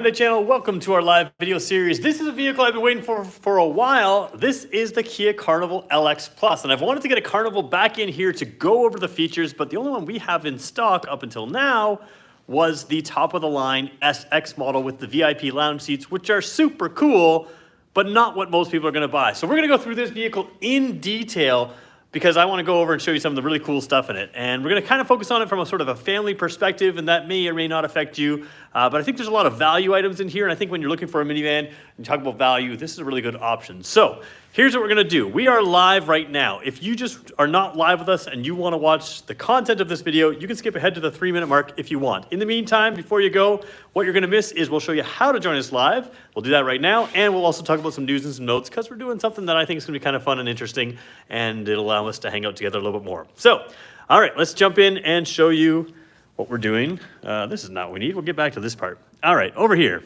The channel, welcome to our live video series. This is a vehicle I've been waiting for a while. This is the Kia Carnival LX Plus, and I've wanted to get a Carnival back in here to go over the features, but the only one we have in stock up until now was the top of the line SX model with the VIP lounge seats, which are super cool, but not what most people are going to buy. So we're going to go through this vehicle in detail because I want to go over and show you some of the really cool stuff in it. And we're going to kind of focus on it from a sort of a family perspective, and that may or may not affect you. But I think there's a lot of value items in here, and I think when you're looking for a minivan and you talk about value, this is a really good option. So here's what we're going to do. We are live right now. If you just are not live with us and you want to watch the content of this video, you can skip ahead to the 3-minute mark if you want. In the meantime, before you go, what you're going to miss is we'll show you how to join us live. We'll do that right now, and we'll also talk about some news and some notes because we're doing something that I think is going to be kind of fun and interesting, and it'll allow us to hang out together a little bit more. So, all right, let's jump in and show you what we're doing. This is not what we need. We'll get back to this part. All right, over here.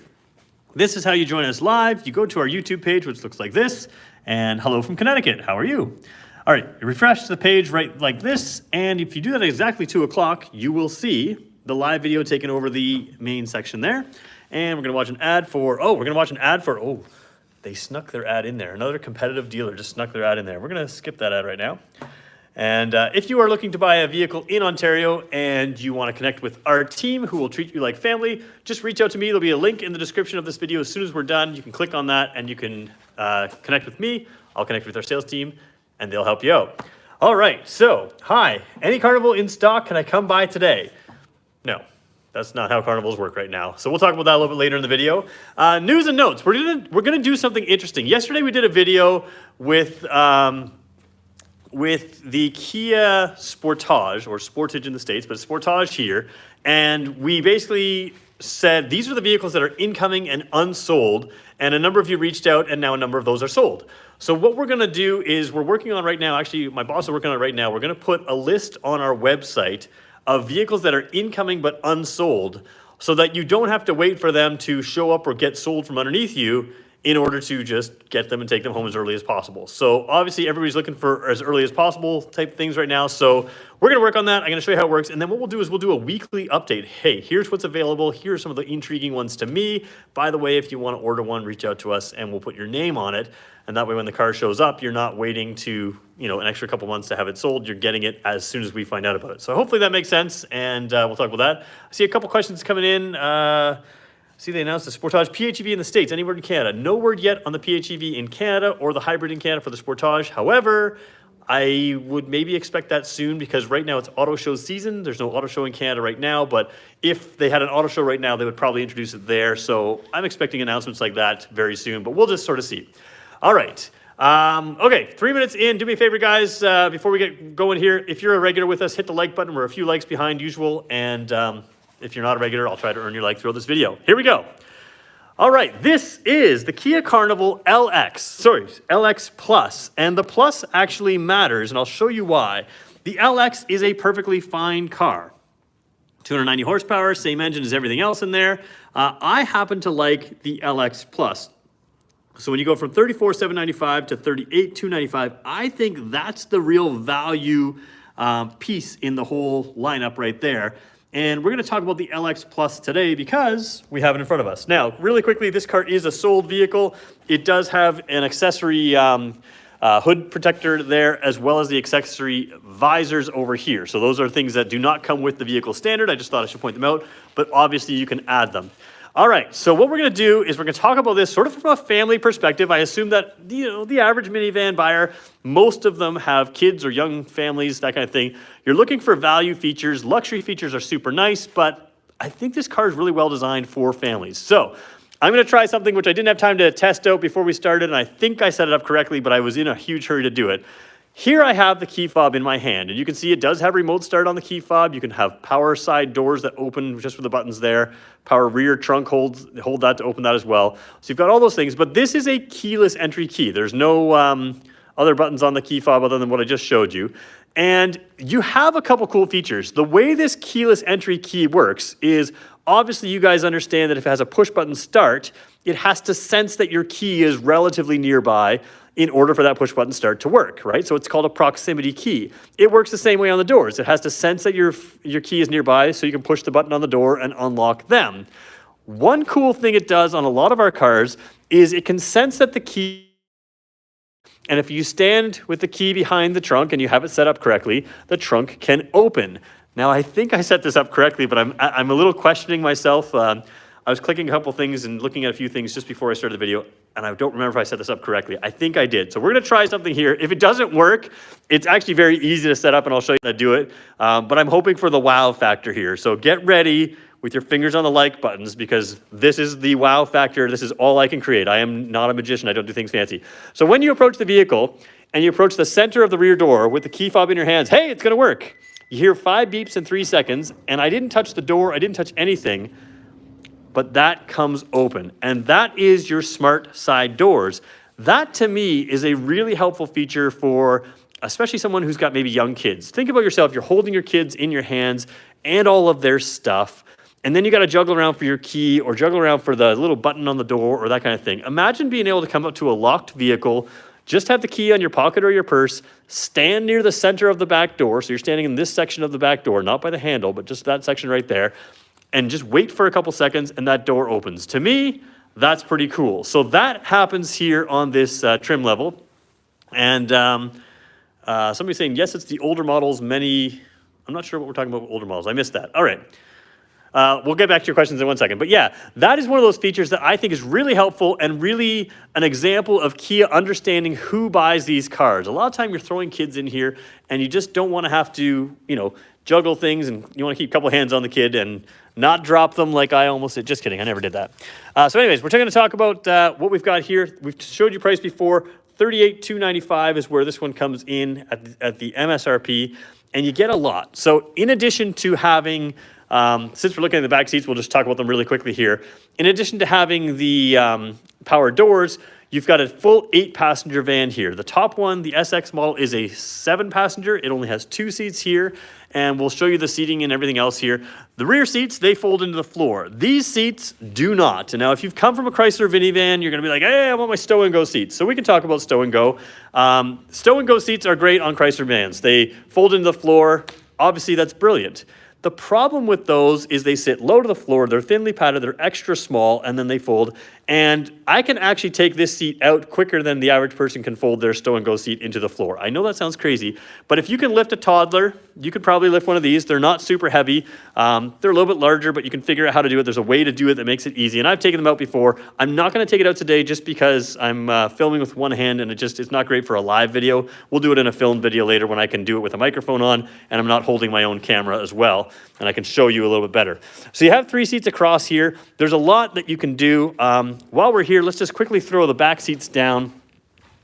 This is how you join us live. You go to our YouTube page, which looks like this, and hello from Connecticut. How are you? All right, you refresh the page right like this, and if you do that at exactly 2 o'clock, you will see the live video taking over the main section there. And we're gonna watch an ad for, they snuck their ad in there. Another competitive dealer just snuck their ad in there. We're gonna skip that ad right now. And if you are looking to buy a vehicle in Ontario and you want to connect with our team who will treat you like family, just reach out to me. There'll be a link in the description of this video. As soon as we're done, you can click on that and you can connect with me. I'll connect with our sales team and they'll help you out. All right, so hi, any Carnival in stock? Can I come by today? No, that's not how Carnivals work right now. So we'll talk about that a little bit later in the video. News and notes, we're gonna do something interesting. Yesterday we did a video with the Kia Sportage, or Sportage in the States, but Sportage here. And we basically said, these are the vehicles that are incoming and unsold. And a number of you reached out, and now a number of those are sold. So what we're gonna do is we're working on right now, actually my boss is working on it right now, we're gonna put a list on our website of vehicles that are incoming but unsold so that you don't have to wait for them to show up or get sold from underneath you in order to just get them and take them home as early as possible. So obviously everybody's looking for as early as possible type things right now. So we're gonna work on that. I'm gonna show you how it works. And then what we'll do is we'll do a weekly update. Hey, here's what's available. Here's some of the intriguing ones to me. By the way, if you wanna order one, reach out to us and we'll put your name on it. And that way when the car shows up, you're not waiting to, an extra couple months to have it sold. You're getting it as soon as we find out about it. So hopefully that makes sense. And we'll talk about that. I see a couple questions coming in. See, they announced the Sportage PHEV in the States. Any word in Canada? No word yet on the PHEV in Canada or the hybrid in Canada for the Sportage. However, I would maybe expect that soon because right now it's auto show season. There's no auto show in Canada right now, but if they had an auto show right now, they would probably introduce it there. So I'm expecting announcements like that very soon, but we'll just sort of see. All right. Okay, 3 minutes in. Do me a favor, guys, before we get going here. If you're a regular with us, hit the like button. We're a few likes behind usual, and if you're not a regular, I'll try to earn your like throughout this video. Here we go. All right, this is the Kia Carnival LX Plus, and the Plus actually matters, and I'll show you why. The LX is a perfectly fine car. 290 horsepower, same engine as everything else in there. I happen to like the LX Plus. So when you go from $34,795 to $38,295, I think that's the real value piece in the whole lineup right there. And we're gonna talk about the LX Plus today because we have it in front of us. Now, really quickly, this car is a sold vehicle. It does have an accessory hood protector there, as well as the accessory visors over here. So those are things that do not come with the vehicle standard. I just thought I should point them out, but obviously you can add them. All right, so what we're gonna do is we're gonna talk about this sort of from a family perspective. I assume that, the average minivan buyer, most of them have kids or young families, that kind of thing. You're looking for value features. Luxury features are super nice, but I think this car is really well designed for families. So I'm gonna try something which I didn't have time to test out before we started, and I think I set it up correctly, but I was in a huge hurry to do it. Here I have the key fob in my hand, and you can see it does have remote start on the key fob. You can have power side doors that open just with the buttons there. Power rear trunk hold that to open that as well. So you've got all those things, but this is a keyless entry key. There's no other buttons on the key fob other than what I just showed you. And you have a couple cool features. The way this keyless entry key works is, obviously you guys understand that if it has a push button start, it has to sense that your key is relatively nearby in order for that push button start to work, right? So it's called a proximity key. It works the same way on the doors. It has to sense that your key is nearby so you can push the button on the door and unlock them. One cool thing it does on a lot of our cars is it can sense that the key, and if you stand with the key behind the trunk and you have it set up correctly, the trunk can open. Now, I think I set this up correctly, but I'm a little questioning myself. I was clicking a couple things and looking at a few things just before I started the video, and I don't remember if I set this up correctly. I think I did. So we're gonna try something here. If it doesn't work, it's actually very easy to set up, and I'll show you how to do it. But I'm hoping for the wow factor here. So get ready with your fingers on the like buttons, because this is the wow factor. This is all I can create. I am not a magician. I don't do things fancy. So when you approach the vehicle and you approach the center of the rear door with the key fob in your hands, hey, it's gonna work. You hear 5 beeps in 3 seconds, and I didn't touch the door. I didn't touch anything. But that comes open, and that is your smart side doors. That, to me, is a really helpful feature for especially someone who's got maybe young kids. Think about yourself. You're holding your kids in your hands and all of their stuff, and then you got to juggle around for your key or juggle around for the little button on the door or that kind of thing. Imagine being able to come up to a locked vehicle, just have the key on your pocket or your purse, stand near the center of the back door. So you're standing in this section of the back door, not by the handle, but just that section right there, and just wait for a couple seconds and that door opens. To me, that's pretty cool. So that happens here on this trim level. And somebody's saying, yes, it's the older models, many, I'm not sure what we're talking about with older models. I missed that. All right. We'll get back to your questions in 1 second. But yeah, that is one of those features that I think is really helpful and really an example of Kia understanding who buys these cars. A lot of time you're throwing kids in here and you just don't want to have to, juggle things, and you want to keep a couple hands on the kid and not drop them like I almost did. Just kidding, I never did that. So anyways, we're going to talk about what we've got here. We've showed you price before. $38,295 is where this one comes in at the MSRP, and you get a lot. So in addition to having, since we're looking at the back seats, we'll just talk about them really quickly here. In addition to having the power doors, you've got a full 8-passenger van here. The top one, the SX model, is a 7-passenger. It only has 2 seats here, and we'll show you the seating and everything else here. The rear seats, they fold into the floor. These seats do not. And now, if you've come from a Chrysler minivan, you're gonna be like, hey, I want my stow and go seats. So we can talk about stow and go. Stow and go seats are great on Chrysler vans. They fold into the floor. Obviously, that's brilliant. The problem with those is they sit low to the floor, they're thinly padded, they're extra small, and then they fold. And I can actually take this seat out quicker than the average person can fold their stow and go seat into the floor. I know that sounds crazy, but if you can lift a toddler, you could probably lift one of these. They're not super heavy. They're a little bit larger, but you can figure out how to do it. There's a way to do it that makes it easy. And I've taken them out before. I'm not gonna take it out today just because I'm filming with one hand and it's not great for a live video. We'll do it in a filmed video later when I can do it with a microphone on and I'm not holding my own camera as well. And I can show you a little bit better. So you have 3 seats across here. There's a lot that you can do. While we're here, let's just quickly throw the back seats down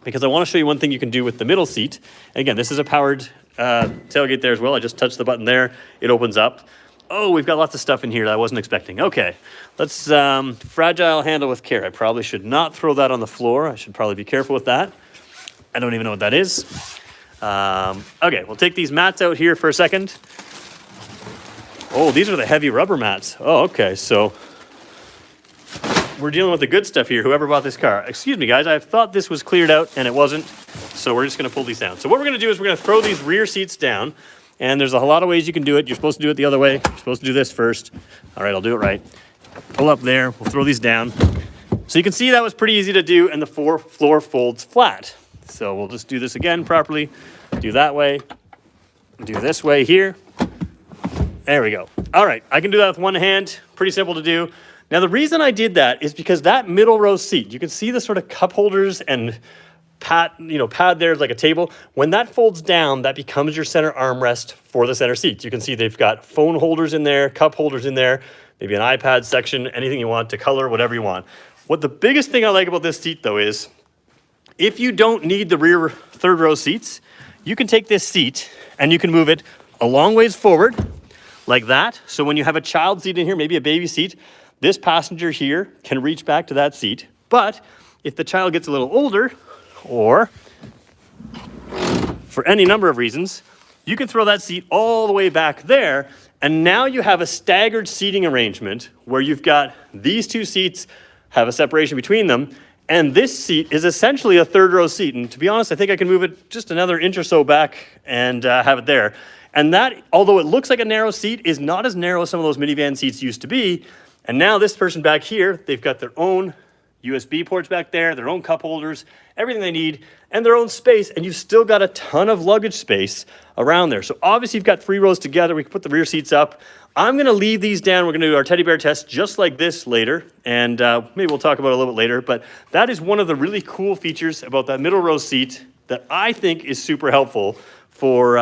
because I want to show you one thing you can do with the middle seat. And again, this is a powered tailgate there as well. I just touched the button there. It opens up. Oh, we've got lots of stuff in here that I wasn't expecting. Okay, let's fragile handle with care. I probably should not throw that on the floor. I should probably be careful with that. I don't even know what that is. Okay, we'll take these mats out here for a second. Oh, these are the heavy rubber mats. Oh, okay, so we're dealing with the good stuff here, whoever bought this car. Excuse me, guys, I thought this was cleared out, and it wasn't, so we're just gonna pull these down. So what we're gonna do is we're gonna throw these rear seats down, and there's a lot of ways you can do it. You're supposed to do it the other way. You're supposed to do this first. All right, I'll do it right. Pull up there, we'll throw these down. So you can see that was pretty easy to do, and the floor folds flat. So we'll just do this again properly. Do that way, do this way here. There we go. All right, I can do that with one hand. Pretty simple to do. Now, the reason I did that is because that middle row seat, you can see the sort of cup holders and pad there like a table. When that folds down, that becomes your center armrest for the center seats. You can see they've got phone holders in there, cup holders in there, maybe an iPad section, anything you want to color, whatever you want. What the biggest thing I like about this seat, though, is if you don't need the rear third row seats, you can take this seat and you can move it a long ways forward like that. So when you have a child seat in here, maybe a baby seat, this passenger here can reach back to that seat. But if the child gets a little older, or for any number of reasons, you can throw that seat all the way back there, and now you have a staggered seating arrangement where you've got these 2 seats have a separation between them, and this seat is essentially a third row seat. And to be honest, I think I can move it just another inch or so back and have it there. And that, although it looks like a narrow seat, is not as narrow as some of those minivan seats used to be. And now this person back here, they've got their own USB ports back there, their own cup holders, everything they need, and their own space, and you've still got a ton of luggage space around there. So obviously you've got 3 rows together. We can put the rear seats up. I'm gonna leave these down. We're gonna do our teddy bear test just like this later, and maybe we'll talk about it a little bit later, but that is one of the really cool features about that middle row seat that I think is super helpful for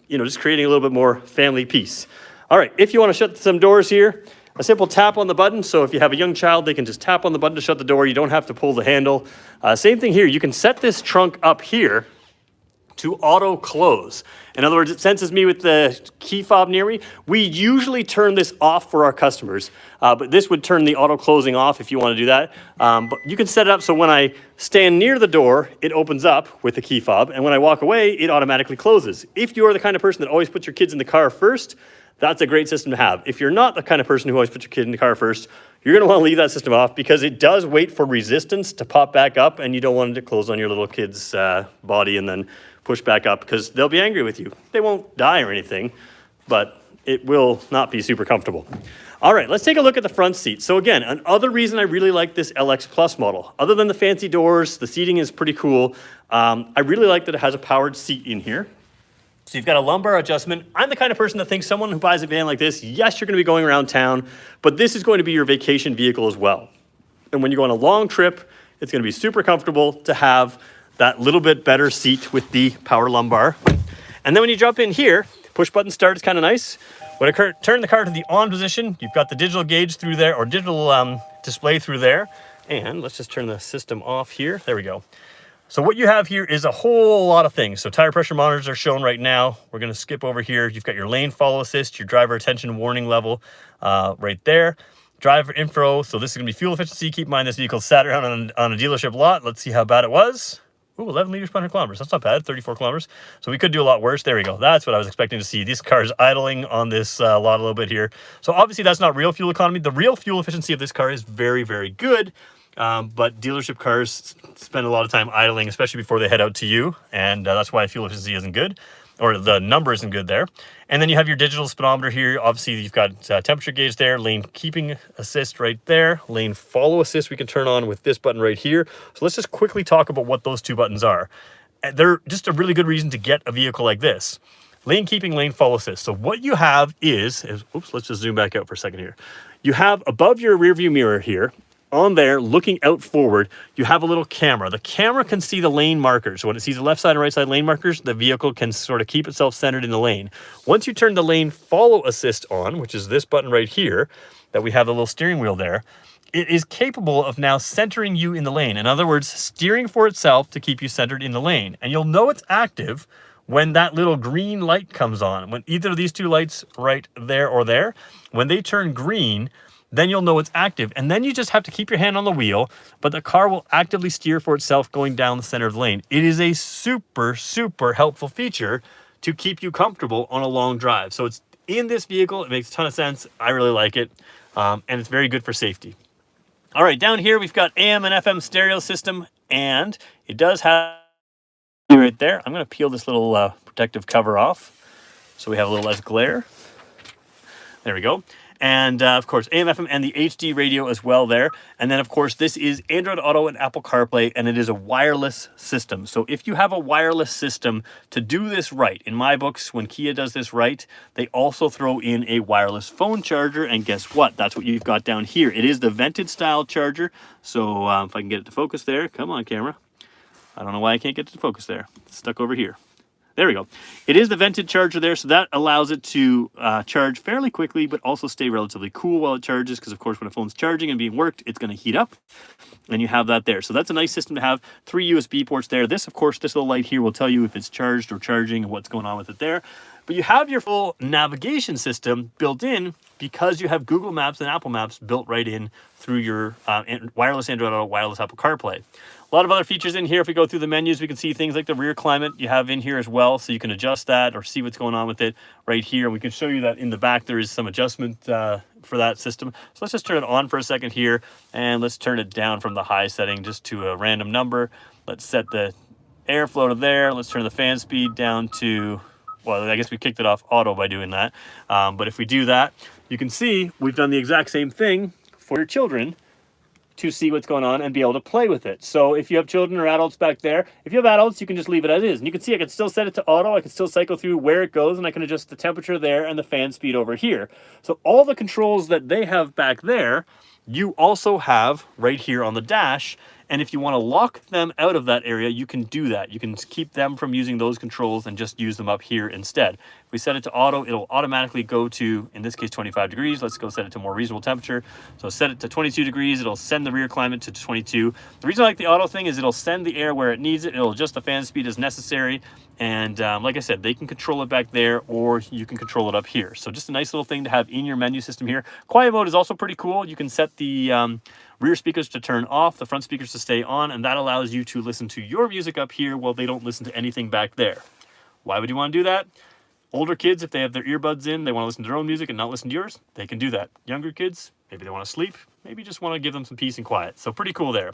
just creating a little bit more family peace. All right, if you wanna shut some doors here, a simple tap on the button. So if you have a young child, they can just tap on the button to shut the door. You don't have to pull the handle. Same thing here. You can set this trunk up here to auto close. In other words, it senses me with the key fob near me. We usually turn this off for our customers, but this would turn the auto closing off if you want to do that. But you can set it up so when I stand near the door, it opens up with the key fob, and when I walk away, it automatically closes. If you're the kind of person that always puts your kids in the car first, that's a great system to have. If you're not the kind of person who always puts your kid in the car first, you're gonna wanna leave that system off because it does wait for resistance to pop back up, and you don't want it to close on your little kid's body and then push back up because they'll be angry with you. They won't die or anything, but it will not be super comfortable. All right, let's take a look at the front seat. So again, another reason I really like this LX Plus model, other than the fancy doors, the seating is pretty cool. I really like that it has a powered seat in here. So you've got a lumbar adjustment. I'm the kind of person that thinks someone who buys a van like this, yes, you're gonna be going around town, but this is going to be your vacation vehicle as well. And when you go on a long trip, it's gonna be super comfortable to have that little bit better seat with the power lumbar. And then when you jump in here, push button start is kind of nice. When I turn the car to the on position, you've got the digital gauge through there, or digital display through there. And let's just turn the system off here. There we go. So what you have here is a whole lot of things. So tire pressure monitors are shown right now. We're gonna skip over here. You've got your lane follow assist, your driver attention warning level right there. Driver info, so this is gonna be fuel efficiency. Keep in mind this vehicle sat around on a dealership lot. Let's see how bad it was. Ooh, 11 liters per 100 kilometers. That's not bad, 34 kilometers. So we could do a lot worse. There we go. That's what I was expecting to see. This car is idling on this lot a little bit here. So obviously that's not real fuel economy. The real fuel efficiency of this car is very, very good. But dealership cars spend a lot of time idling, especially before they head out to you. And that's why fuel efficiency isn't good, or the number isn't good there. And then you have your digital speedometer here. Obviously, you've got temperature gauge there, lane keeping assist right there, lane follow assist we can turn on with this button right here. So let's just quickly talk about what those two buttons are. They're just a really good reason to get a vehicle like this. Lane keeping, lane follow assist. So what you have is oops, let's just zoom back out for a second here. You have above your rear view mirror here, on there, looking out forward, you have a little camera. The camera can see the lane markers. So when it sees the left side and right side lane markers, the vehicle can sort of keep itself centered in the lane. Once you turn the lane follow assist on, which is this button right here, that we have the little steering wheel there, it is capable of now centering you in the lane. In other words, steering for itself to keep you centered in the lane. And you'll know it's active when that little green light comes on. When either of these two lights right there or there, when they turn green, then you'll know it's active. And then you just have to keep your hand on the wheel, but the car will actively steer for itself going down the center of the lane. It is a super, super helpful feature to keep you comfortable on a long drive. So it's in this vehicle. It makes a ton of sense. I really like it. And it's very good for safety. All right, down here, we've got AM and FM stereo system, and it does have right there. I'm gonna peel this little protective cover off so we have a little less glare. There we go. And of course, AM, FM, and the HD radio as well there. And then of course, this is Android Auto and Apple CarPlay, and it is a wireless system. So if you have a wireless system to do this right, in my books, when Kia does this right, they also throw in a wireless phone charger. And guess what? That's what you've got down here. It is the vented style charger. So if I can get it to focus there, come on camera. I don't know why I can't get it to focus there. It's stuck over here. There we go. It is the vented charger there, so that allows it to charge fairly quickly, but also stay relatively cool while it charges, because of course when a phone's charging and being worked, it's going to heat up, and you have that there. So that's a nice system to have. 3 USB ports there. This, of course, this little light here will tell you if it's charged or charging and what's going on with it there. But you have your full navigation system built in because you have Google Maps and Apple Maps built right in through your wireless Android Auto, wireless Apple CarPlay. A lot of other features in here. If we go through the menus, we can see things like the rear climate you have in here as well, so you can adjust that or see what's going on with it right here. We can show you that in the back there is some adjustment for that system. So let's just turn it on for a second here, and let's turn it down from the high setting just to a random number. Let's set the airflow to there. Let's turn the fan speed down to, well, I guess we kicked it off auto by doing that. But if we do that, you can see we've done the exact same thing for your children to see what's going on and be able to play with it. So if you have children or adults back there, if you have adults, you can just leave it as is. And you can see I can still set it to auto. I can still cycle through where it goes, and I can adjust the temperature there and the fan speed over here. So all the controls that they have back there, you also have right here on the dash. And if you want to lock them out of that area, you can do that. You can keep them from using those controls and just use them up here instead. If we set it to auto, it'll automatically go to, in this case, 25 degrees. Let's go set it to a more reasonable temperature. So set it to 22 degrees. It'll send the rear climate to 22. The reason I like the auto thing is it'll send the air where it needs it. It'll adjust the fan speed as necessary. And like I said, they can control it back there, or you can control it up here. So just a nice little thing to have in your menu system here. Quiet mode is also pretty cool. You can set the rear speakers to turn off, the front speakers to stay on, and that allows you to listen to your music up here while they don't listen to anything back there. Why would you want to do that? Older kids, if they have their earbuds in, they want to listen to their own music and not listen to yours, they can do that. Younger kids, maybe they want to sleep, maybe just want to give them some peace and quiet. So pretty cool there.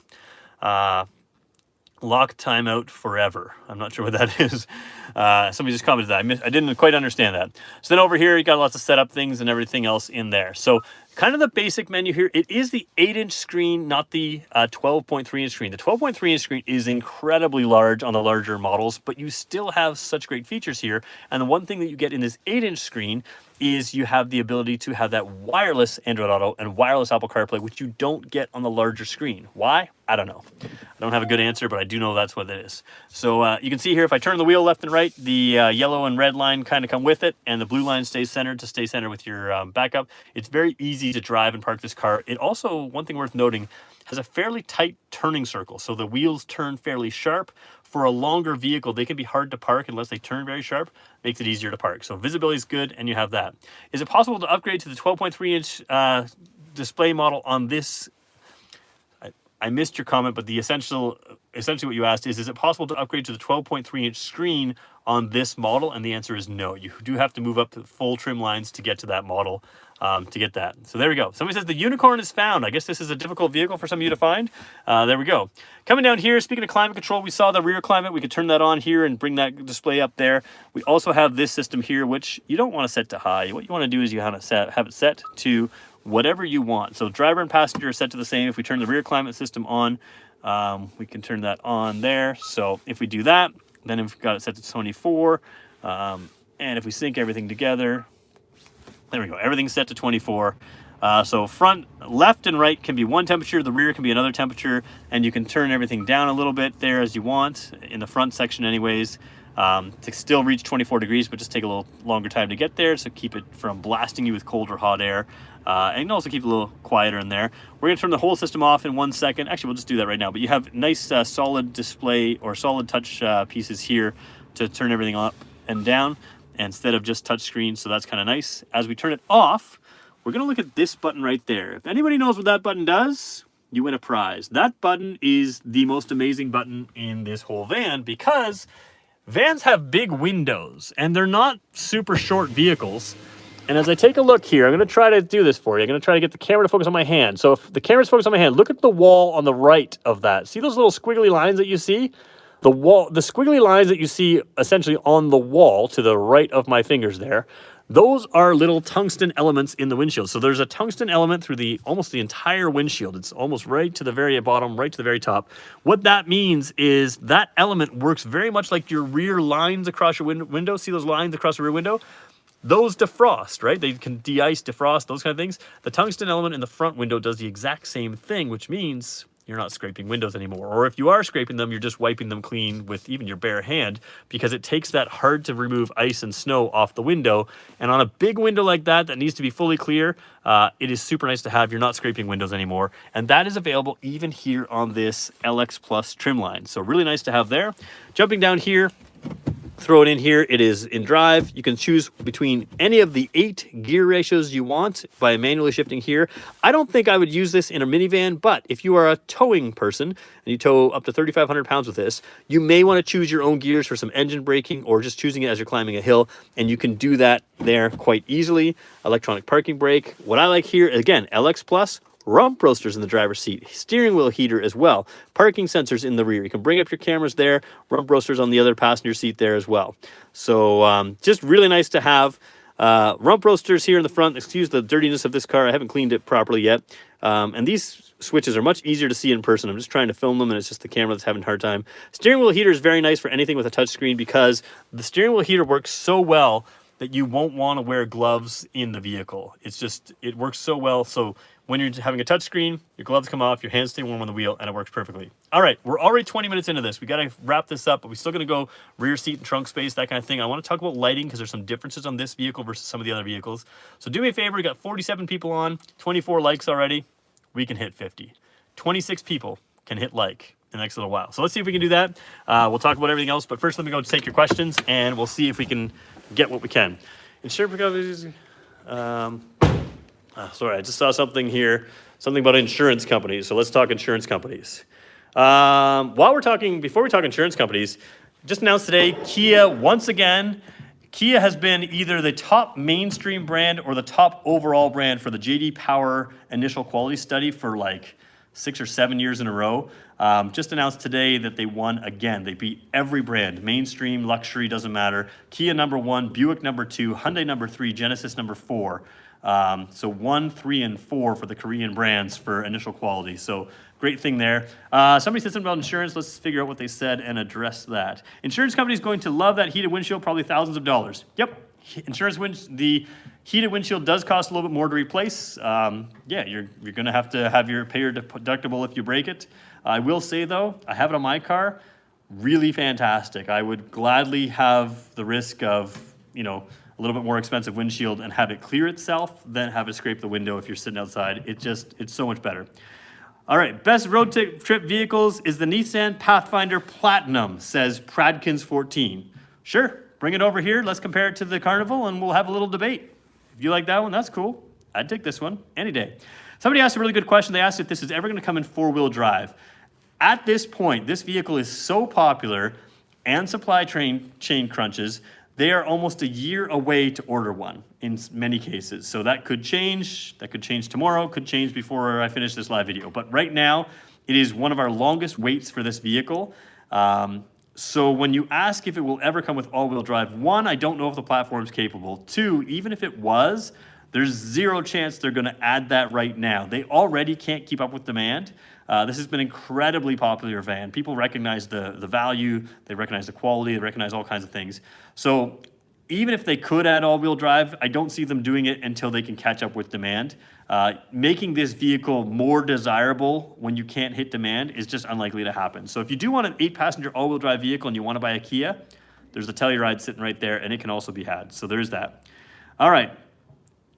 Lock timeout forever. I'm not sure what that is. Somebody just commented that. I didn't quite understand that. So then over here, you got lots of setup things and everything else in there. So kind of the basic menu here. It is the 8-inch screen, not the 12.3-inch screen. The 12.3-inch screen is incredibly large on the larger models, but you still have such great features here. And the one thing that you get in this 8-inch screen is you have the ability to have that wireless Android Auto and wireless Apple CarPlay, which you don't get on the larger screen. Why? I don't know. I don't have a good answer, but I do know that's what it is. So you can see here, if I turn the wheel left and right, the yellow and red line kind of come with it, and the blue line stays centered to stay centered with your backup. It's very easy to drive and park this car. It also, one thing worth noting, has a fairly tight turning circle. So the wheels turn fairly sharp. For a longer vehicle, they can be hard to park unless they turn very sharp. Makes it easier to park. So visibility is good, and you have that. Is it possible to upgrade to the 12.3-inch display model on this? I missed your comment, but the essentially what you asked is it possible to upgrade to the 12.3-inch screen on this model? And the answer is no. You do have to move up to the full trim lines to get to that model, to get that. So there we go. Somebody says the unicorn is found. I guess this is a difficult vehicle for some of you to find. There we go. Coming down here, speaking of climate control, we saw the rear climate. We could turn that on here and bring that display up there. We also have this system here, which you don't want to set to high. What you want to do is you have it set to whatever you want. So driver and passenger are set to the same. If we turn the rear climate system on, we can turn that on there. So if we do that, then we've got it set to 24. And if we sync everything together, there we go. Everything's set to 24. So front, left and right can be one temperature. The rear can be another temperature. And you can turn everything down a little bit there as you want in the front section anyways. To still reach 24 degrees, but just take a little longer time to get there. So keep it from blasting you with cold or hot air. And also keep it a little quieter in there. We're going to turn the whole system off in 1 second. Actually, we'll just do that right now. But you have nice solid display or solid touch pieces here to turn everything up and down instead of just touch screen. So that's kind of nice. As we turn it off, we're going to look at this button right there. If anybody knows what that button does, you win a prize. That button is the most amazing button in this whole van because vans have big windows and they're not super short vehicles. And as I take a look here, I'm going to try to do this for you. I'm going to try to get the camera to focus on my hand. So if the camera's focused on my hand, look at the wall on the right of that. See those little squiggly lines that you see? The squiggly lines that you see essentially on the wall to the right of my fingers there, those are little tungsten elements in the windshield. So there's a tungsten element through almost the entire windshield. It's almost right to the very bottom, right to the very top. What that means is that element works very much like your rear lines across your window. See those lines across the rear window? Those defrost, right? They can de-ice, defrost, those kind of things. The tungsten element in the front window does the exact same thing, which means you're not scraping windows anymore. Or if you are scraping them, you're just wiping them clean with even your bare hand because it takes that hard to remove ice and snow off the window. And on a big window like that needs to be fully clear, it is super nice to have. You're not scraping windows anymore. And that is available even here on this LX Plus trim line. So really nice to have there. Jumping down here, throw it in here. It is in drive. You can choose between any of the 8 gear ratios you want by manually shifting here. I don't think I would use this in a minivan, but if you are a towing person and you tow up to 3,500 pounds with this, you may want to choose your own gears for some engine braking or just choosing it as you're climbing a hill, and you can do that there quite easily. Electronic parking brake. What I like here, again, LX Plus, rump roasters in the driver's seat, steering wheel heater as well, parking sensors in the rear. You can bring up your cameras there, rump roasters on the other passenger seat there as well. So just really nice to have. Rump roasters here in the front. Excuse the dirtiness of this car. I haven't cleaned it properly yet. And these switches are much easier to see in person. I'm just trying to film them, and it's just the camera that's having a hard time. Steering wheel heater is very nice for anything with a touchscreen because the steering wheel heater works so well that you won't want to wear gloves in the vehicle. It works so well. So when you're having a touchscreen, your gloves come off, your hands stay warm on the wheel, and it works perfectly. All right, we're already 20 minutes into this. We got to wrap this up, but we're still going to go rear seat and trunk space, that kind of thing. I want to talk about lighting because there's some differences on this vehicle versus some of the other vehicles. So do me a favor, we got 47 people on, 24 likes already. We can hit 50. 26 people can hit like in the next little while. So let's see if we can do that. We'll talk about everything else, but first let me go take your questions, and we'll see if we can get what we can. Insurance companies, sorry, I just saw something here, something about insurance companies. So let's talk insurance companies. Before we talk insurance companies, just announced today, Kia, once again, Kia has been either the top mainstream brand or the top overall brand for the J.D. Power initial quality study for like 6 or 7 years in a row. Just announced today that they won again. They beat every brand, mainstream, luxury, doesn't matter. Kia number 1, Buick number 2, Hyundai number 3, Genesis number 4. So 1, 3, and 4 for the Korean brands for initial quality. So great thing there. Somebody said something about insurance. Let's figure out what they said and address that. Insurance company's going to love that heated windshield, probably thousands of dollars. Yep. The heated windshield does cost a little bit more to replace. Yeah, you're going to have your pay your deductible if you break it. I will say though, I have it on my car, really fantastic. I would gladly have the risk of, a little bit more expensive windshield and have it clear itself than have it scrape the window if you're sitting outside. It's so much better. All right, best road trip vehicles is the Nissan Pathfinder Platinum, says Pradkins14. Sure. Bring it over here. Let's compare it to the Carnival, and we'll have a little debate. If you like that one, that's cool. I'd take this one any day. Somebody asked a really good question. They asked if this is ever going to come in four-wheel drive. At this point, this vehicle is so popular and supply chain crunches, they are almost a year away to order one in many cases. So that could change. That could change tomorrow. Could change before I finish this live video. But right now, it is one of our longest waits for this vehicle. So when you ask if it will ever come with all-wheel drive, 1, I don't know if the platform's capable. 2, even if it was, there's zero chance they're going to add that right now. They already can't keep up with demand. This has been an incredibly popular van. People recognize the value, they recognize the quality, they recognize all kinds of things. So even if they could add all-wheel drive, I don't see them doing it until they can catch up with demand. Making this vehicle more desirable when you can't hit demand is just unlikely to happen. So if you do want an 8-passenger all-wheel drive vehicle and you want to buy a Kia, there's the Telluride sitting right there, and it can also be had. So there's that. All right.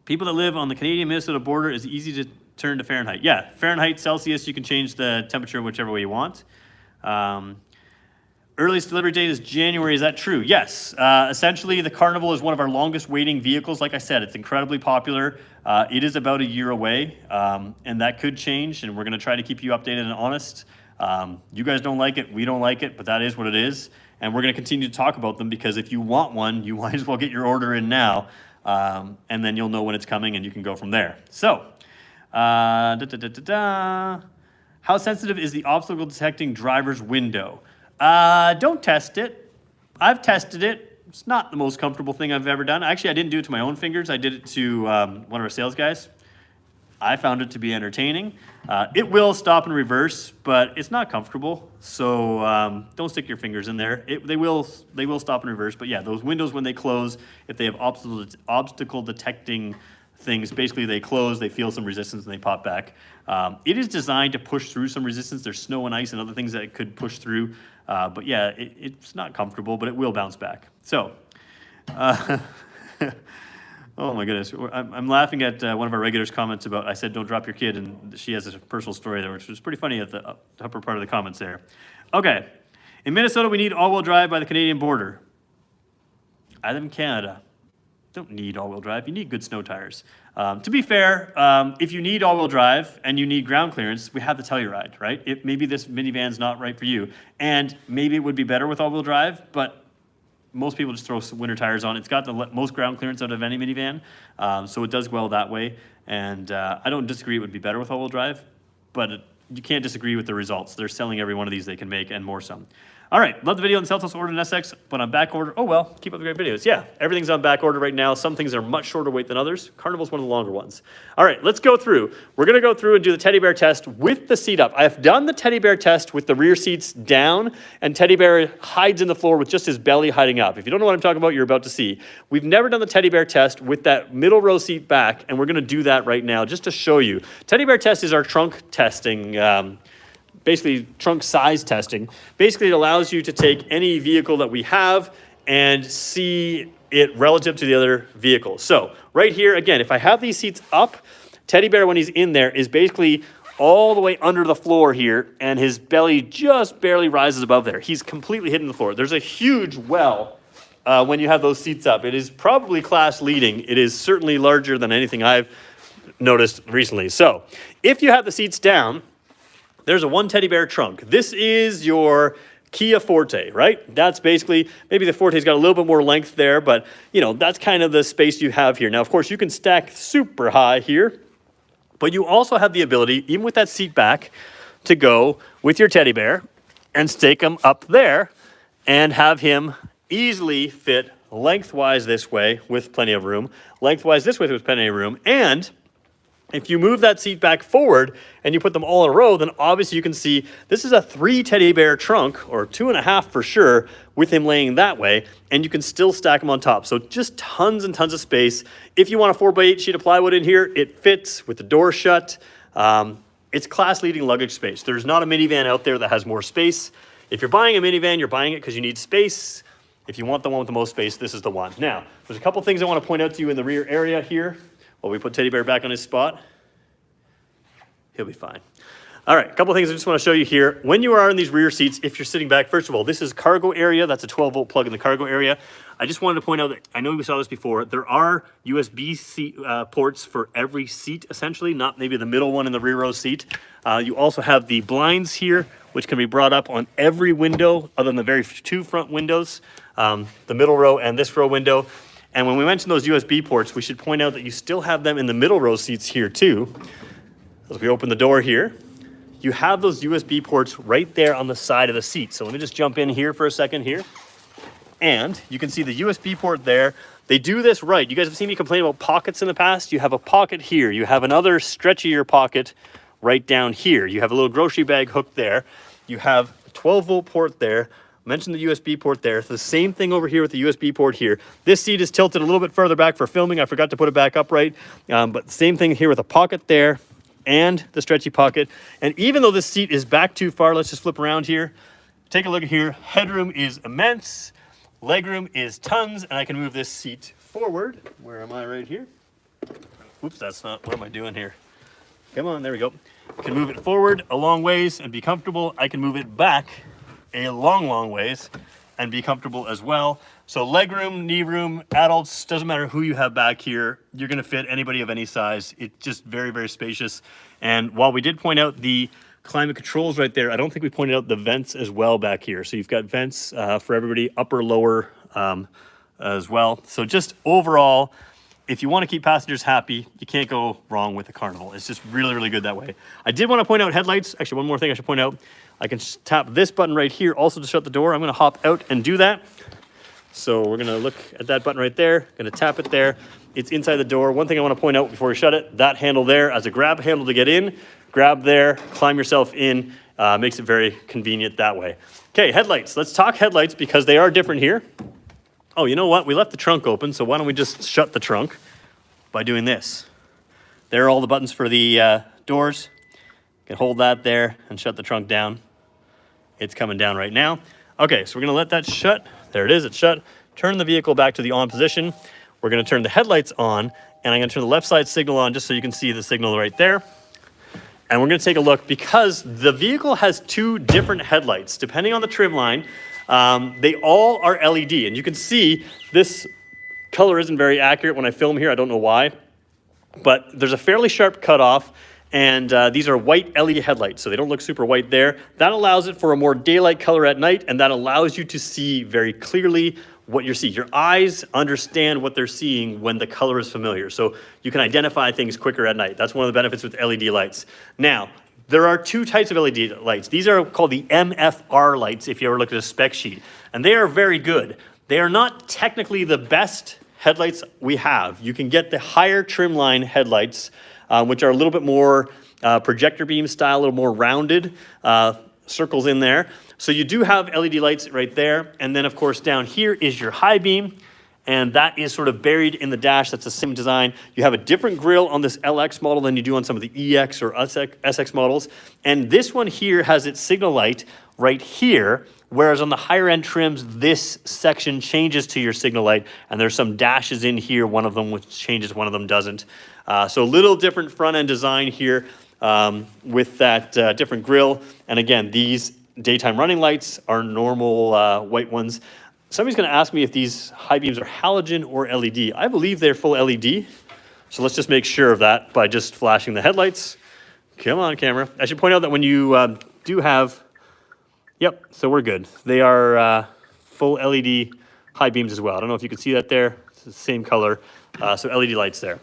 People that live on the Canadian-Minnesota border, is easy to turn to Fahrenheit. Yeah, Fahrenheit, Celsius, you can change the temperature whichever way you want. Earliest delivery date is January. Is that true? Yes. Essentially, the Carnival is one of our longest waiting vehicles. Like I said, it's incredibly popular. It is about a year away, and that could change, and we're going to try to keep you updated and honest. You guys don't like it, we don't like it, but that is what it is, and we're going to continue to talk about them because if you want one, you might as well get your order in now, and then you'll know when it's coming, and you can go from there. So, how sensitive is the obstacle detecting driver's window? Don't test it. I've tested it. It's not the most comfortable thing I've ever done. Actually, I didn't do it to my own fingers. I did it to one of our sales guys. I found it to be entertaining. It will stop and reverse, but it's not comfortable. So don't stick your fingers in there. They will stop and reverse. But yeah, those windows when they close, if they have obstacle detecting things, basically they close, they feel some resistance, and they pop back. It is designed to push through some resistance. There's snow and ice and other things that it could push through. But yeah, it's not comfortable, but it will bounce back. So, oh my goodness. I'm laughing at one of our regulars' comments about, I said, don't drop your kid, and she has a personal story there, which was pretty funny at the upper part of the comments there. Okay. In Minnesota, we need all-wheel drive by the Canadian border. I live in Canada. Don't need all-wheel drive. You need good snow tires. To be fair, if you need all-wheel drive and you need ground clearance, we have the Telluride, right? Maybe this minivan's not right for you, and maybe it would be better with all-wheel drive, but most people just throw some winter tires on. It's got the most ground clearance out of any minivan, so it does well that way. And I don't disagree it would be better with all-wheel drive, but you can't disagree with the results. They're selling every one of these they can make and more some. All right, love the video on the Seltos ordered an SX, but on back order. Oh well, keep up the great videos. Yeah, everything's on back order right now. Some things are much shorter weight than others. Carnival's one of the longer ones. All right, let's go through. We're gonna go through and do the teddy bear test with the seat up. I have done the teddy bear test with the rear seats down, and teddy bear hides in the floor with just his belly hiding up. If you don't know what I'm talking about, you're about to see. We've never done the teddy bear test with that middle row seat back, and we're gonna do that right now just to show you. Teddy bear test is our trunk testing, basically trunk size testing. Basically, it allows you to take any vehicle that we have and see it relative to the other vehicle. So right here, again, if I have these seats up, teddy bear, when he's in there, is basically all the way under the floor here, and his belly just barely rises above there. He's completely hidden the floor. There's a huge well when you have those seats up. It is probably class leading. It is certainly larger than anything I've noticed recently. So if you have the seats down, there's a one teddy bear trunk. This is your Kia Forte, right? That's basically, maybe the Forte's got a little bit more length there, but you know, that's kind of the space you have here. Now, of course, you can stack super high here, but you also have the ability, even with that seat back, to go with your teddy bear and stake him up there and have him easily fit lengthwise this way with plenty of room, lengthwise this way with plenty of room, and if you move that seat back forward and you put them all in a row, then obviously you can see this is a 3 teddy bear trunk, or 2.5 for sure, with him laying that way, and you can still stack them on top. So just tons and tons of space. If you want a 4x8 sheet of plywood in here, it fits with the door shut. It's class leading luggage space. There's not a minivan out there that has more space. If you're buying a minivan, you're buying it because you need space. If you want the one with the most space, this is the one. Now, there's a couple things I want to point out to you in the rear area here. While we put teddy bear back on his spot, he'll be fine. All right, a couple things I just want to show you here. When you are in these rear seats, if you're sitting back, first of all, this is cargo area. That's a 12-volt plug in the cargo area. I just wanted to point out that, I know we saw this before, there are USB-C ports for every seat, essentially, not maybe the middle one in the rear row seat. You also have the blinds here, which can be brought up on every window, other than the very 2 front windows, the middle row and this row window. And when we mention those USB ports, we should point out that you still have them in the middle row seats here too. As we open the door here, you have those USB ports right there on the side of the seat. So let me just jump in here for a second here. And you can see the USB port there. They do this right. You guys have seen me complain about pockets in the past. You have a pocket here. You have another stretchier pocket right down here. You have a little grocery bag hooked there. You have a 12-volt port there. Mentioned the USB port there. It's the same thing over here with the USB port here. This seat is tilted a little bit further back for filming. I forgot to put it back upright. But same thing here with a pocket there and the stretchy pocket. And even though this seat is back too far, let's just flip around here. Take a look at here. Headroom is immense. Legroom is tons. And I can move this seat forward. Where am I right here? Oops, that's not, what am I doing here? Come on, there we go. I can move it forward a long ways and be comfortable. I can move it back a long ways and be comfortable as well. So legroom, knee room, adults, doesn't matter who you have back here, you're gonna fit anybody of any size. It's just very, very spacious. And while we did point out the climate controls right there, I don't think we pointed out the vents as well back here. So you've got vents for everybody, upper, lower as well. So just overall, if you want to keep passengers happy, you can't go wrong with the Carnival. It's just really, really good that way. I did want to point out headlights. Actually, one more thing I should point out. I can tap this button right here also to shut the door. I'm going to hop out and do that. So we're going to look at that button right there. Going to tap it there. It's inside the door. One thing I want to point out before we shut it, that handle there as a grab handle to get in. Grab there, climb yourself in. Makes it very convenient that way. Okay, headlights. Let's talk headlights because they are different here. Oh, you know what? We left the trunk open, so why don't we just shut the trunk by doing this. There are all the buttons for the doors. You can hold that there and shut the trunk down. It's coming down right now. Okay, so we're gonna let that shut. There it is, it's shut. Turn the vehicle back to the on position. We're gonna turn the headlights on, and I'm gonna turn the left side signal on just so you can see the signal right there. And we're gonna take a look because the vehicle has 2 different headlights. Depending on the trim line, they all are LED. And you can see this color isn't very accurate when I film here. I don't know why. But there's a fairly sharp cutoff. And these are white LED headlights, so they don't look super white there. That allows it for a more daylight color at night, and that allows you to see very clearly what you're seeing. Your eyes understand what they're seeing when the color is familiar, so you can identify things quicker at night. That's one of the benefits with LED lights. Now, There are two types of LED lights. These are called the MFR lights if you ever look at a spec sheet, and they are very good. They are not technically the best headlights we have. You can get the higher trim line headlights, which are a little bit more projector beam style, a little more rounded circles in there. So you do have LED lights right there. And then of course down here is your high beam, and that is sort of buried in the dash. That's the same design. You have a different grille on this LX model than you do on some of the EX or SX models. And this one here has its signal light right here, whereas on the higher end trims, this section changes to your signal light, and there's some dashes in here, one of them which changes, one of them doesn't. So a little different front end design here with that different grille. And again, these daytime running lights are normal white ones. Somebody's gonna ask me if these high beams are halogen or LED. I believe they're full LED. So let's just make sure of that by just flashing the headlights. Come on, camera. I should point out that when you do have, yep, so we're good. They are full LED high beams as well. I don't know if you can see that there. It's the same color, so LED lights there.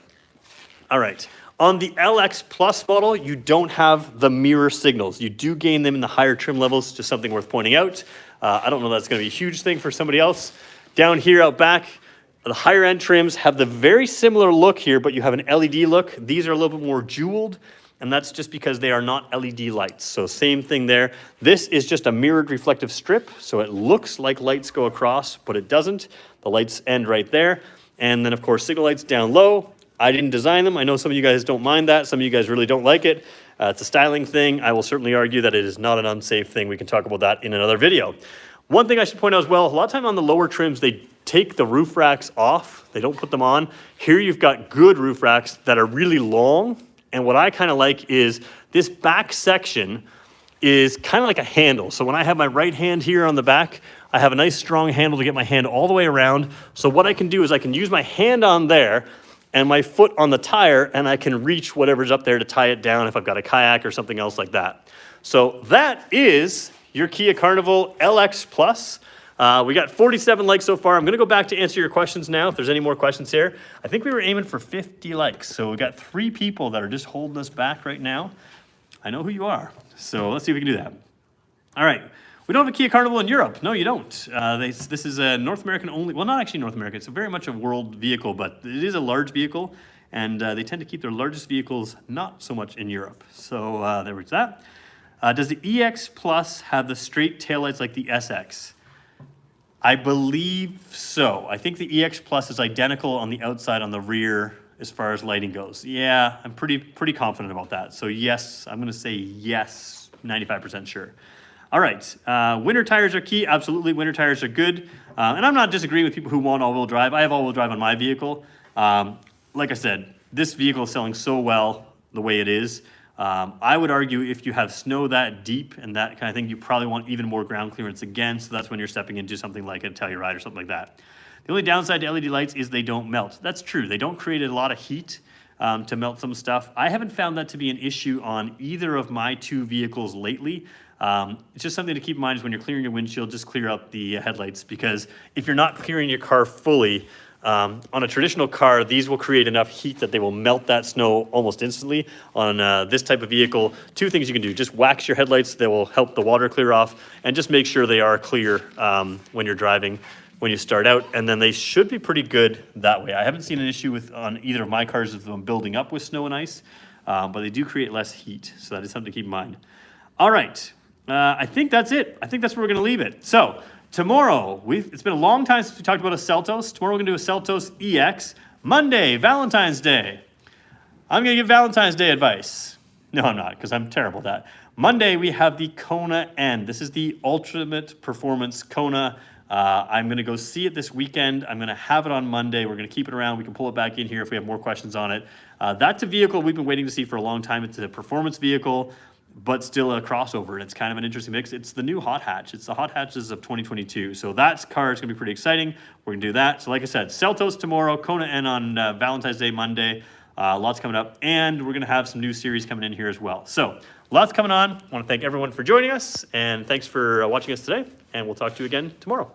All right. On the LX Plus model, you don't have the mirror signals. You do gain them in the higher trim levels, just something worth pointing out. I don't know that's going to be a huge thing for somebody else. Down here out back, the higher end trims have the very similar look here, but you have an LED look. These are a little bit more jeweled, and that's just because they are not LED lights. So same thing there. This is just a mirrored reflective strip, so it looks like lights go across, but it doesn't. The lights end right there. And then of course, signal lights down low. I didn't design them. I know some of you guys don't mind that. Some of you guys really don't like it. It's a styling thing. I will certainly argue that it is not an unsafe thing. We can talk about that in another video. One thing I should point out as well, a lot of time on the lower trims, they take the roof racks off. They don't put them on. Here you've got good roof racks that are really long. And what I kind of like is this back section is kind of like a handle. So when I have my right hand here on the back, I have a nice strong handle to get my hand all the way around. So what I can do is I can use my hand on there and my foot on the tire, and I can reach whatever's up there to tie it down if I've got a kayak or something else like that. So that is your Kia Carnival LX Plus. We got 47 likes so far. I'm gonna go back to answer your questions now, if there's any more questions here. I think we were aiming for 50 likes, so we got 3 people that are just holding us back right now. I know who you are, so let's see if we can do that. All right. We don't have a Kia Carnival in Europe. No, you don't. This is a North American only, well, not actually North America. It's very much a world vehicle, but it is a large vehicle, and they tend to keep their largest vehicles not so much in Europe. So there was that. Does the EX Plus have the straight taillights like the SX? I believe so. I think the EX Plus is identical on the outside, on the rear, as far as lighting goes. Yeah, I'm pretty confident about that. So yes, I'm gonna say yes, 95% sure. All right, winter tires are key. Absolutely, winter tires are good. And I'm not disagreeing with people who want all-wheel drive. I have all-wheel drive on my vehicle. Like I said, this vehicle is selling so well the way it is. I would argue if you have snow that deep and that kind of thing, you probably want even more ground clearance again. So that's when you're stepping into something like a Telluride or something like that. The only downside to LED lights is they don't melt. That's true. They don't create a lot of heat to melt some stuff. I haven't found that to be an issue on either of my 2 vehicles lately. It's just something to keep in mind is when you're clearing your windshield, just clear out the headlights, because if you're not clearing your car fully, on a traditional car, these will create enough heat that they will melt that snow almost instantly. On this type of vehicle, 2 things you can do. Just wax your headlights. They will help the water clear off, and just make sure they are clear when you're driving, when you start out, and then they should be pretty good that way. I haven't seen an issue on either of my cars of them building up with snow and ice, but they do create less heat, so that is something to keep in mind. All right. I think that's it. I think that's where we're going to leave it. So tomorrow, it's been a long time since we talked about a Seltos. Tomorrow we're going to do a Seltos EX. Monday, Valentine's Day. I'm going to give Valentine's Day advice. No, I'm not, because I'm terrible at that. Monday, we have the Kona N. This is the Ultimate Performance Kona. I'm going to go see it this weekend. I'm going to have it on Monday. We're going to keep it around. We can pull it back in here if we have more questions on it. That's a vehicle we've been waiting to see for a long time. It's a performance vehicle, but still a crossover, and it's kind of an interesting mix. It's the new hot hatch. It's the hot hatches of 2022. So that car is going to be pretty exciting. We're going to do that. So like I said, Seltos tomorrow, Kona N on Valentine's Day, Monday. Lots coming up, and we're going to have some new series coming in here as well. So lots coming on. I want to thank everyone for joining us, and thanks for watching us today, and we'll talk to you again tomorrow.